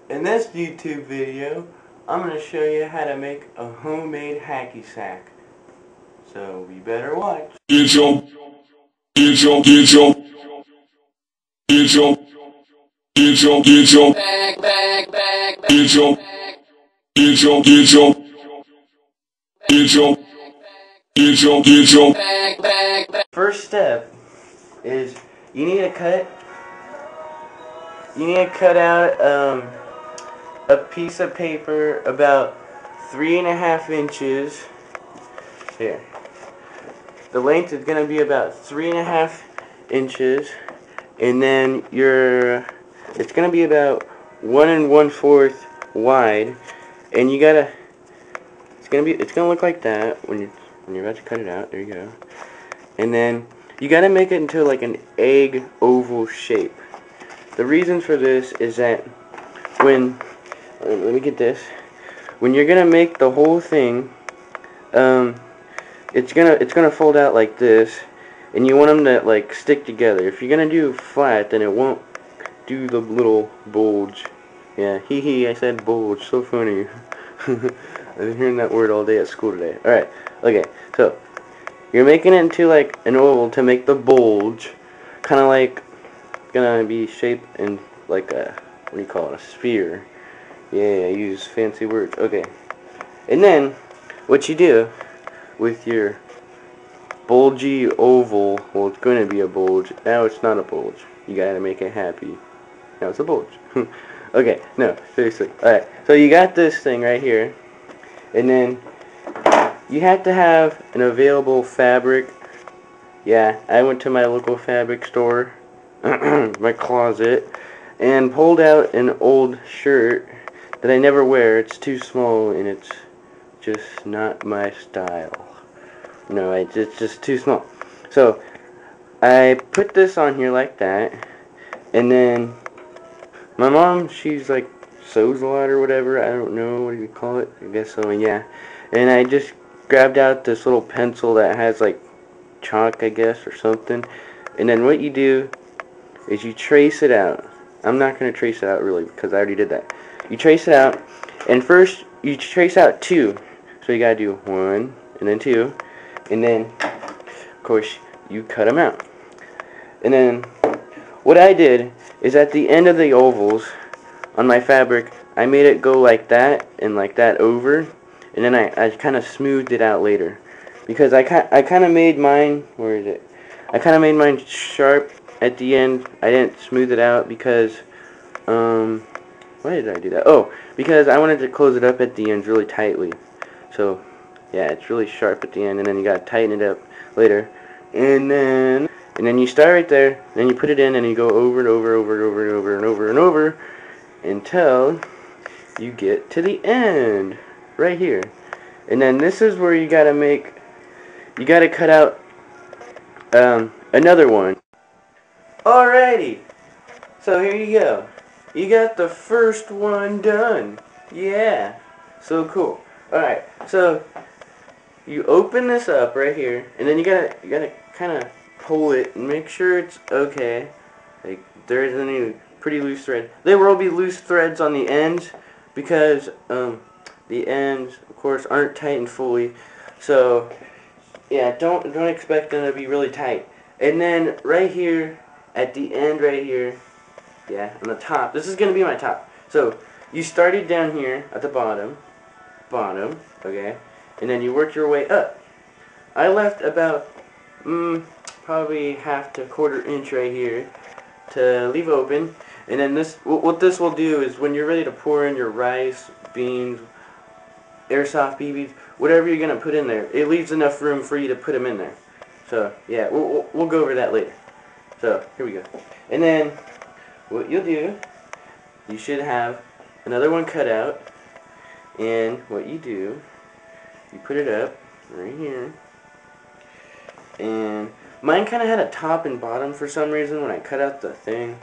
In this YouTube video, I'm going to show you how to make a homemade hacky sack. So we better watch. Intro. First step is you need to cut out a piece of paper about 3.5 inches. Here. The length is going to be about 3.5 inches, and then it's going to be about 1 1/4 wide, and it's going to look like that when you're about to cut it out. There you go. And then you got to make it into like an egg oval shape. The reason for this is that when let me get this. When you're going to make the whole thing, it's gonna fold out like this, and you want them to like stick together. If you're gonna do flat, then it won't do the little bulge. Yeah, hee, I said bulge. So funny. I've been hearing that word all day at school today. All right, okay. So you're making it into like an oval to make the bulge, kind of like gonna be shaped in like a, what do you call it? A sphere. Yeah, I use fancy words. Okay, and then what you do with your bulgy oval, well, it's going to be a bulge. Now it's not a bulge. You gotta make it happy. Now it's a bulge. Okay, no, seriously. Alright, so you got this thing right here, and then you have to have an available fabric. Yeah, I went to my local fabric store, my closet, and pulled out an old shirt that I never wear. It's too small, and it's just not my style. No, it's just too small. So I put this on here like that, and then my mom, she's like sews a lot or whatever. I don't know, what do you call it? I guess so. Yeah. And I just grabbed out this little pencil that has like chalk, I guess, or something. And then what you do is you trace it out. I'm not gonna trace it out really because I already did that. You trace it out, and first you trace out 2. So you gotta do 1 and then 2, and then of course you cut them out. And then what I did is at the end of the ovals on my fabric, I made it go like that and like that over, and then I kind of smoothed it out later because I kind of made mine, where is it? I kind of made mine sharp at the end. I didn't smooth it out because why did I do that? Oh, because I wanted to close it up at the end really tightly. So, yeah, it's really sharp at the end, and then you gotta tighten it up later. And then you start right there, then you put it in, and you go over and over, over and over and over and over and over until you get to the end, right here. And then this is where you gotta cut out another one. Alrighty, so here you go. You got the first one done. Yeah, so cool. Alright, so you open this up right here, and then you gotta kind of pull it and make sure it's okay. Like there isn't any pretty loose thread. There will be loose threads on the ends because the ends, of course, aren't tightened fully. So yeah, don't expect them to be really tight. And then right here at the end, right here, yeah, on the top. This is gonna be my top. So you started down here at the bottom, okay, and then you work your way up. I left about probably half to 1/4 inch right here to leave open, and then what this will do is when you're ready to pour in your rice, beans, airsoft BBs, whatever you're gonna put in there, it leaves enough room for you to put them in there. So yeah, we'll go over that later. So here we go, and then what you'll do, you should have another one cut out. And what you do, you put it up right here, and mine kind of had a top and bottom for some reason when I cut out the thing,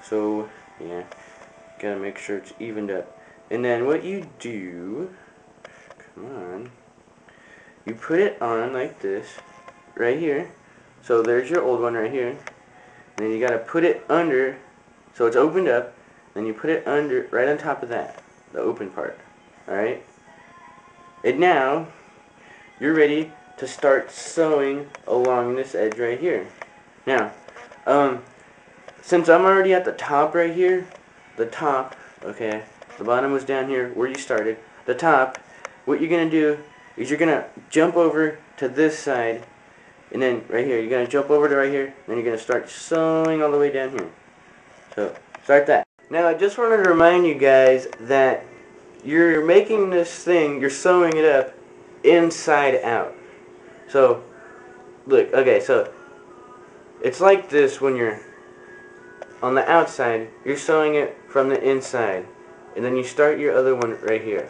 so yeah, gotta make sure it's evened up. And then what you do, come on, you put it on like this right here. So there's your old one right here, and then you gotta put it under so it's opened up, Then you put it under, right on top of that, the open part. Alright? And now, you're ready to start sewing along this edge right here. Now, since I'm already at the top right here, the top, okay, the bottom was down here where you started. The top, what you're going to do is you're going to jump over to this side, and then right here, you're going to jump over to right here, and then you're going to start sewing all the way down here. So, start that. Now, I just wanted to remind you guys that you're making this thing, you're sewing it up inside out. So, look, okay, so it's like this when you're on the outside, you're sewing it from the inside, and then you start your other one right here.